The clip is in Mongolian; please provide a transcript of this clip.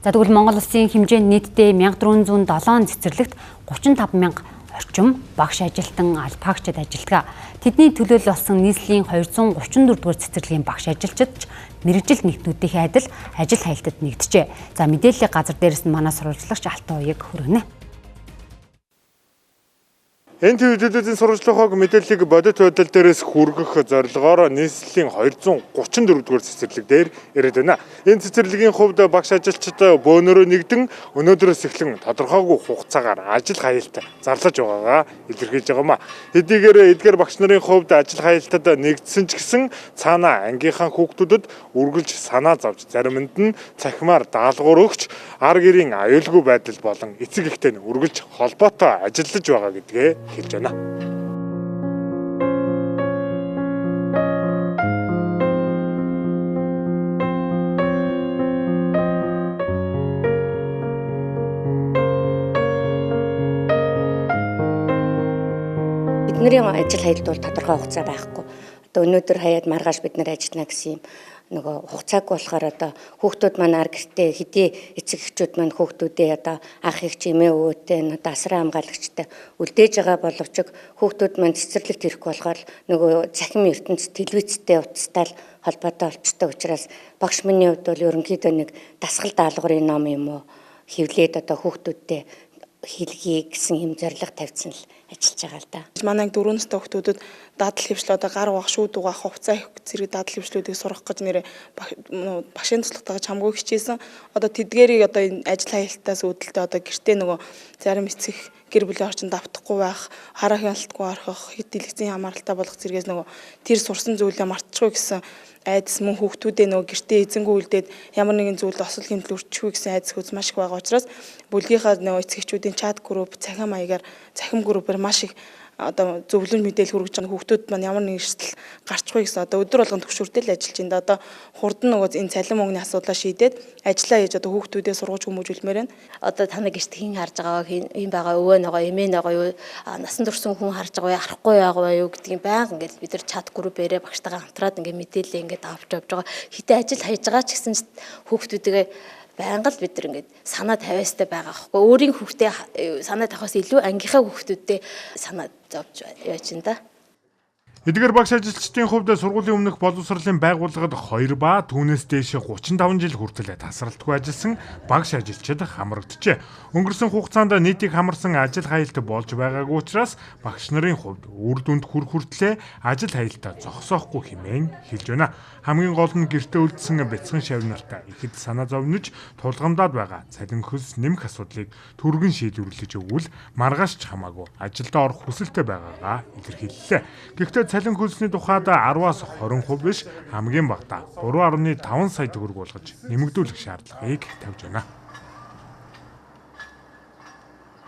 За тэгвэл Монгол Улсын хэмжээнд нийтдээ 1407 цэцэрлэгт 35,000 орчим багш ажилтан албаагчид ажилладаг. Тэдний төлөөлөл болсон нийслэлийн 234 дугаар цэцэрлэгийн багш ажилчид мэргэжил нэгтнүүдийн адил ажил хаялтад нэгджээ. За мэдээллийн газар дээрээс нь манай сурвалжлагч Алтан уяг хүргэнэ. Энэ төлөвлөлтийн сурвалжлах мэдээллийг бодит байдал дээрээс хүргэх зорилгоор нийслэлийн 234 дугаар цэцэрлэг дээр ирээд байна. Энэ цэцэрлэгийн хувьд багш ажилчид бөөнөрөө нэгдэн өнөөдрөөс эхлэн тодорхойгүй хугацаагаар ажил хаялт зарлаж байгаагаа илэрхийлж байгаамаа. Эдгээр багш нарын хувьд ажил хаялтад нэгдсэн ч гэсэн цаана ангийнхаа хүүхдүүдэд үргэлж санаа зовж заримд нь цахимаар даалгавар өгч ар гэрийн аюулгүй байдал болон эцэг эхтэй нь үргэлж холбоотой ажиллаж байгаа гэдгээ хэлж байна. Бидний ажил хаялт бол тодорхой хугацаа байхгүй. Одоо өнөөдөр хаяад маргааш бид нар ажиллана гэсэн юм нөгөө хугацаагүй болохоор одоо хүүхдүүд маань ар гэртээ хэдий эцэг эхчүүд маань хүүхдүүдээ одоо ах эх чимээ өвөөтэй одоо асран хамгаалагчтай үлдээж байгаа боловч хүүхдүүд маань цэцэрлэгт ирэхгүй болохоор нөгөө цахим ертөнцийн телевизтэй утастал холбоотой болчтой учраас багш минь хувьд бол ерөнхийдөө нэг дасгал даалгаврын ном юм уу хэвлээд одоо хүүхдүүдтэй хэлхий гэсэн юм зорилго тавьсан л ажиллаж байгаа л да. Манай 4 настай хүүхдүүдэд дадал хөвшлөө одоо гар угаах, шүүд угаах, хувцас зэрэг дадал хөвшлүүдийг сурах гэж нэрээ багшийн туслахтайгаа чамгүй хичээсэн. Одоо тэдгээрийг одоо энэ ажил хаялтаас үүдэлтэй одоо гэртээ нөгөө зарим эцэг гэр бүлийн орчинд давтахгүй байх, хараа хяналтгүй орхих, хэд дэлгэцийн хамааралтай болох зэрэгээс нөгөө тэр сурсан зүйлээ мартчихгүй гэсэн айдас мөн хүүхдүүдээ нөгөө гэртээ эзэнгүй үлдээд ямар нэгэн зүйлд осол хэмтэл өрчихгүй гэсэн айдас хүс маш их байгаа учраас бүлгийнхаа нөгөө эцэгчүүдийн чат групп, цахим маягаар цахим группээр маш их одоо зөвлөмж мэдээлэл хүргэж байгаа хүүхдүүд маань ямар нэг эрсдэл гарчихгүй гэсэн одоо өдөр болгон төвшөртэй л ажиллаж байна. Одоо хурдан нөгөө энэ цалин мөнгөний асуудлаа шийдээд ажиллаа хийж одоо хүүхдүүдээ сургууж хүмүүжүүлмээр байна. Одоо та нар гэрт хийн харж байгаа хин байгаа өвөө нөгөө эмээ нөгөө юу насан турсан хүн харж байгаа арахгүй байгаа юу гэдгийг байнга ингээд бид нар чат группээрээ багштайгаа хамтраад ингээд мэдээлэл ингээд авч явж байгаа. Хитэ ажил хайж байгаа ч гэсэн хүүхдүүдээ байнга л бид нар ингээд санаа тавиастай байгаа аахгүй. Өөрийн хүүхдээ санаа тавихаас илүү ангийнхаа хүүхдүүдэд санаа зовж яаж юм да. Эдгээр багш ажилчдын хувьд сургуулийн өмнөх боловсролын байгууллагад 2 ба түүнээс дээш 35 жил хүртэл тасралтгүй ажилласан багш ажилчид хамрагджээ. Өнгөрсөн хугацаанд нийтийг хамарсан ажил хаялт болж байгаагүй учраас багш нарын хувьд үр дүнд хүртлээ ажил хаялтаа зогсоохгүй хэмээн хэлж байна. Хамгийн гол нь гэртээ үлдсэн бяцхан шавнартаа ихэд санаа зовниж тулгамдаад байгаа цалин хөлс нэмэх асуудлыг түргэн шийдвэрлэж өгвөл маргааш ч хамаагүй ажилдаа орох хүсэлтэй байгаагаа илэрхийллээ. Гэхдээ цалин хөлсний тухайд 10-аас 20% биш хамгийн багадаа 3.5 сая төгрөг болгож нэмэгдүүлэх шаардлагыг тавьж байна.